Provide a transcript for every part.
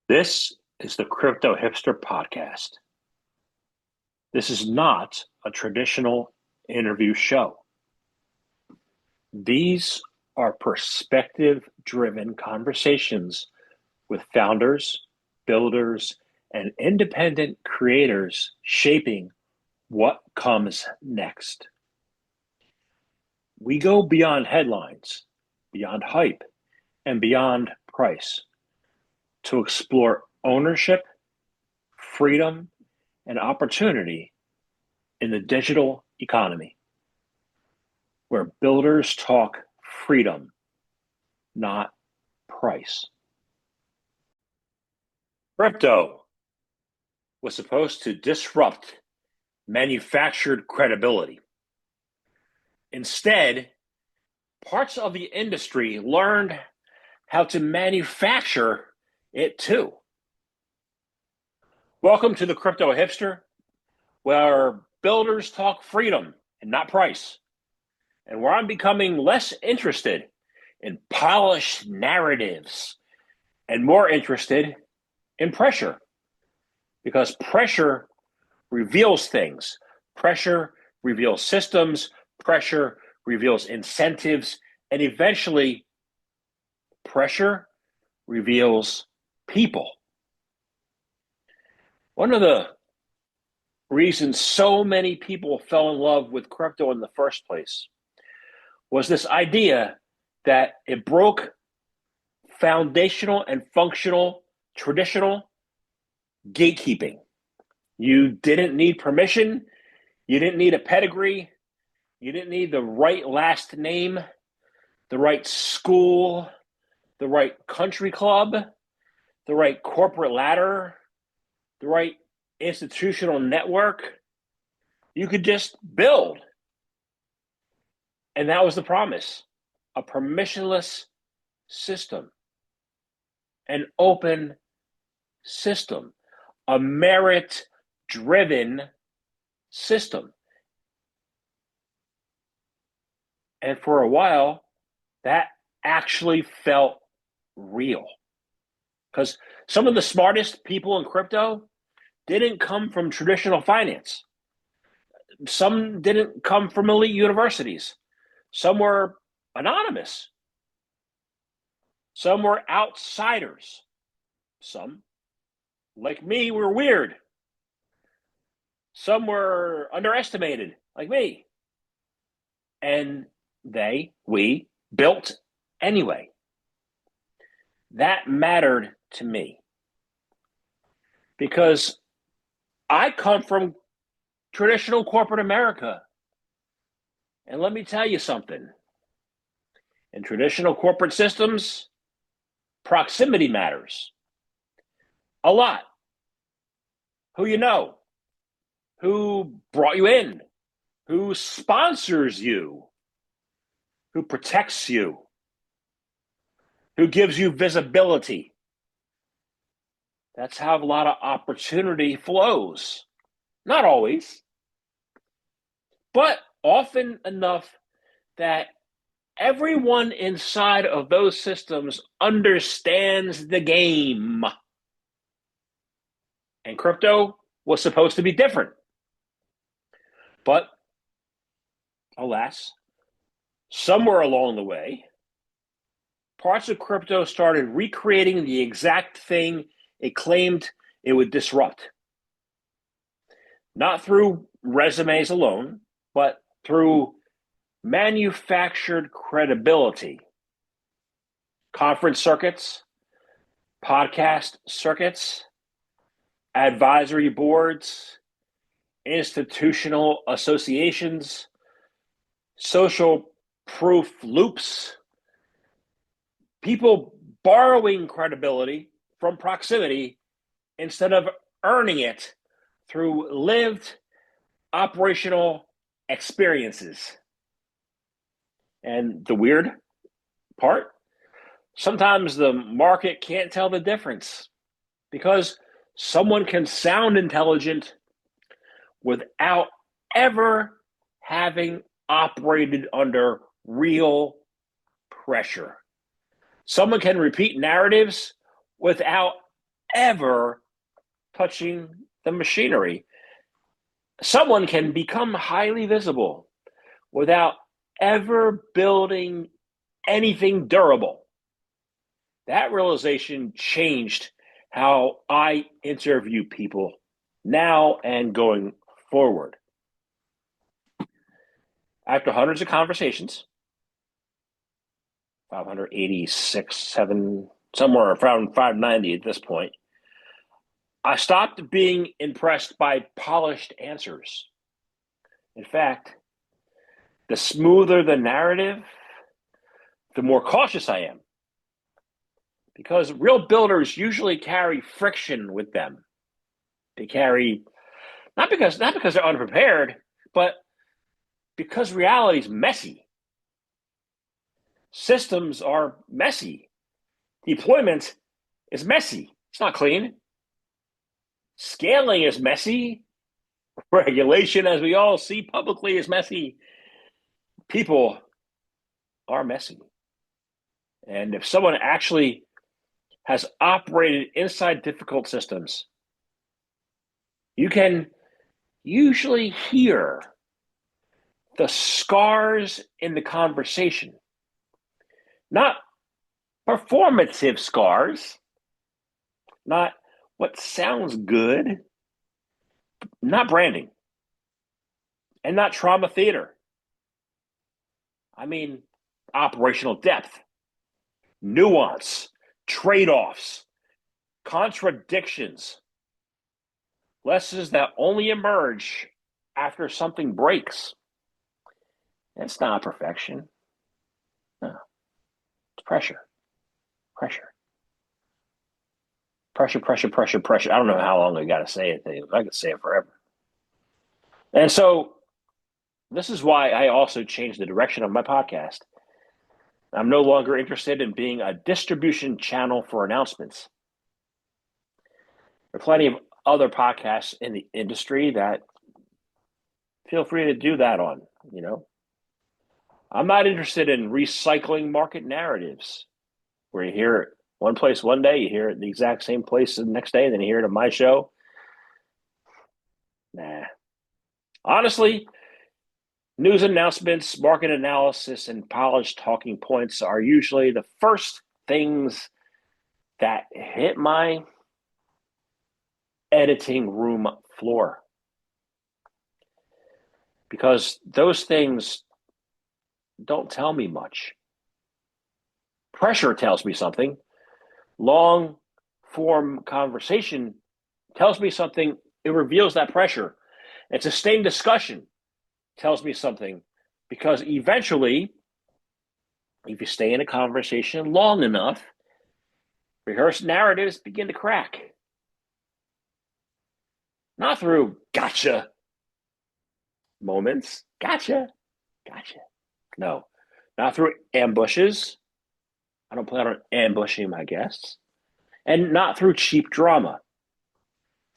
This is the Crypto Hipster podcast. This is not a traditional interview show. These are perspective-driven conversations with founders, builders, and independent creators shaping what comes next. We go beyond headlines, beyond hype, and beyond price to explore ownership, freedom, and opportunity in the digital economy, where builders talk freedom, not price. Crypto was supposed to disrupt manufactured credibility. Instead, parts of the industry learned how to manufacture it too. Welcome to the Crypto Hipster, where builders talk freedom and not price, and where I'm becoming less interested in polished narratives and more interested in pressure, because pressure reveals things. Pressure reveals systems, pressure reveals incentives, and eventually pressure reveals people. One of the reasons so many people fell in love with crypto in the first place was this idea that it broke foundational and functional traditional gatekeeping. You didn't need permission. You didn't need a pedigree. You didn't need the right last name, the right school, the right country club, the right corporate ladder, the right institutional network. You could just build. And that was the promise: a permissionless system, an open system, a merit-driven system. And for a while, that actually felt real. Because some of the smartest people in crypto didn't come from traditional finance. Some didn't come from elite universities. Some were anonymous. Some were outsiders. Some, like me, were weird. Some were underestimated, like me. And we built anyway. That mattered to me because I come from traditional corporate America. And let me tell you something. In traditional corporate systems, proximity matters a lot. Who you know, who brought you in, who sponsors you, who protects you, who gives you visibility. That's how a lot of opportunity flows. Not always, but often enough that everyone inside of those systems understands the game. And crypto was supposed to be different. But alas, somewhere along the way, parts of crypto started recreating the exact thing it claimed it would disrupt. Not through resumes alone, but through manufactured credibility. Conference circuits, podcast circuits, advisory boards, institutional associations, social proof loops, people borrowing credibility from proximity instead of earning it through lived operational experiences. And the weird part, sometimes the market can't tell the difference because someone can sound intelligent without ever having operated under real pressure. Someone can repeat narratives without ever touching the machinery. Someone can become highly visible without ever building anything durable. That realization changed how I interview people now and going forward. After hundreds of conversations, 586, 7, somewhere around 590 at this point, I stopped being impressed by polished answers. In fact, the smoother the narrative, the more cautious I am. Because real builders usually carry friction with them. They carry, not because they're unprepared, but because reality is messy. Systems are messy. Deployment is messy. It's not clean. Scaling is messy. Regulation, as we all see publicly, is messy. People are messy. And if someone actually has operated inside difficult systems, you can usually hear the scars in the conversation. Not performative scars, not what sounds good, not branding, and not trauma theater. I mean, operational depth, nuance, trade-offs, contradictions, lessons that only emerge after something breaks. It's not perfection. No. It's pressure. Pressure. Pressure, pressure, pressure, pressure. I don't know how long I got to say it. I could say it forever. And so this is why I also changed the direction of my podcast. I'm no longer interested in being a distribution channel for announcements. There are plenty of other podcasts in the industry that feel free to do that on, you know. I'm not interested in recycling market narratives where you hear it one place one day, you hear it the exact same place the next day, and then you hear it on my show. Nah. Honestly, news announcements, market analysis, and polished talking points are usually the first things that hit my editing room floor. Because those things don't tell me much. Pressure tells me something. Long form conversation tells me something. It reveals that pressure. And sustained discussion tells me something, because eventually, if you stay in a conversation long enough, rehearsed narratives begin to crack. Not through gotcha moments. Gotcha. No, not through ambushes. I don't plan on ambushing my guests. And not through cheap drama.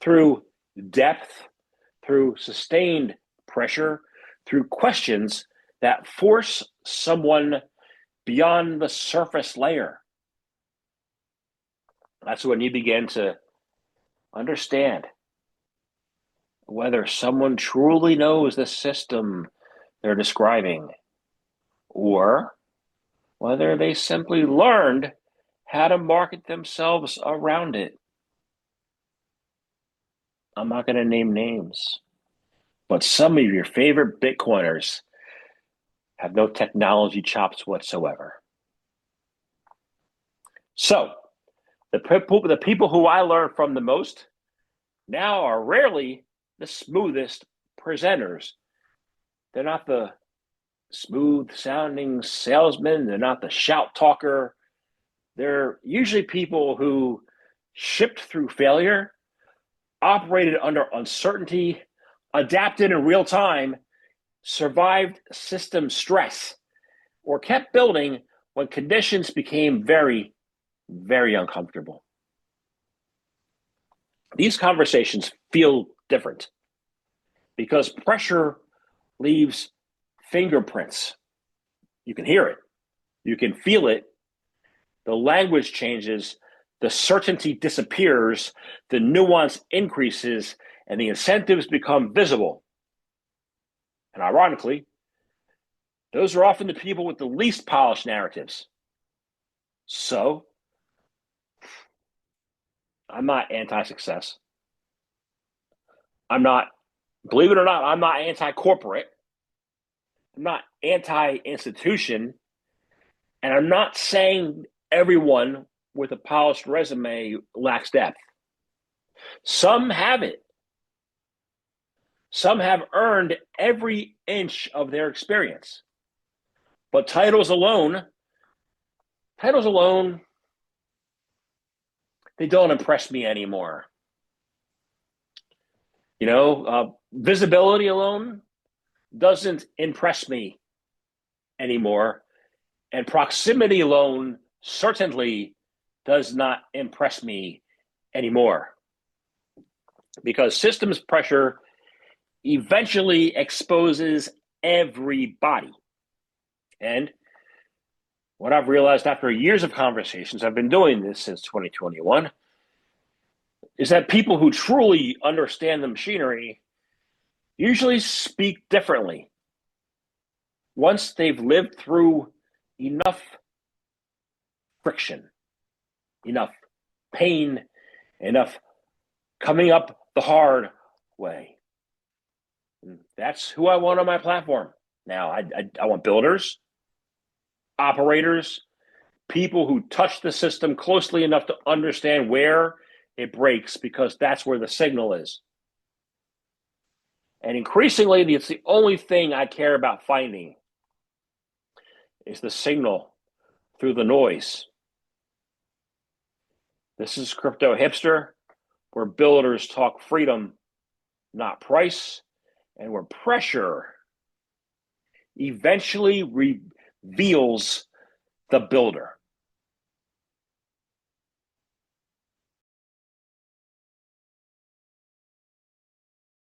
Through depth, through sustained pressure, through questions that force someone beyond the surface layer. That's when you begin to understand whether someone truly knows the system they're describing, or whether they simply learned how to market themselves around it. I'm not going to name names, but some of your favorite Bitcoiners have no technology chops whatsoever. So, the people who I learn from the most now are rarely the smoothest presenters. They're not the smooth sounding salesman. They're not the shout talker. They're usually people who shipped through failure, operated under uncertainty, adapted in real time, survived system stress, or kept building when conditions became very, very uncomfortable. These conversations feel different because pressure leaves fingerprints. You can hear it. You can feel it. The language changes. the certainty disappears, the nuance increases, and the incentives become visible. And ironically, those are often the people with the least polished narratives. So, I'm not anti-success. I'm not, believe it or not, I'm not anti-corporate. I'm not anti-institution. And I'm not saying everyone with a polished resume lacks depth. Some have it. Some have earned every inch of their experience. But titles alone, they don't impress me anymore. Visibility alone doesn't impress me anymore. And proximity alone certainly does not impress me anymore. Because systems pressure eventually exposes everybody. And what I've realized after years of conversations, I've been doing this since 2021, is that people who truly understand the machinery usually speak differently. Once they've lived through enough friction, enough pain, enough coming up the hard way. That's who I want on my platform. Now, I want builders, operators, people who touch the system closely enough to understand where it breaks, because that's where the signal is. And increasingly, it's the only thing I care about finding is the signal through the noise. This is Crypto Hipster, where builders talk freedom, not price, and where pressure eventually reveals the builder.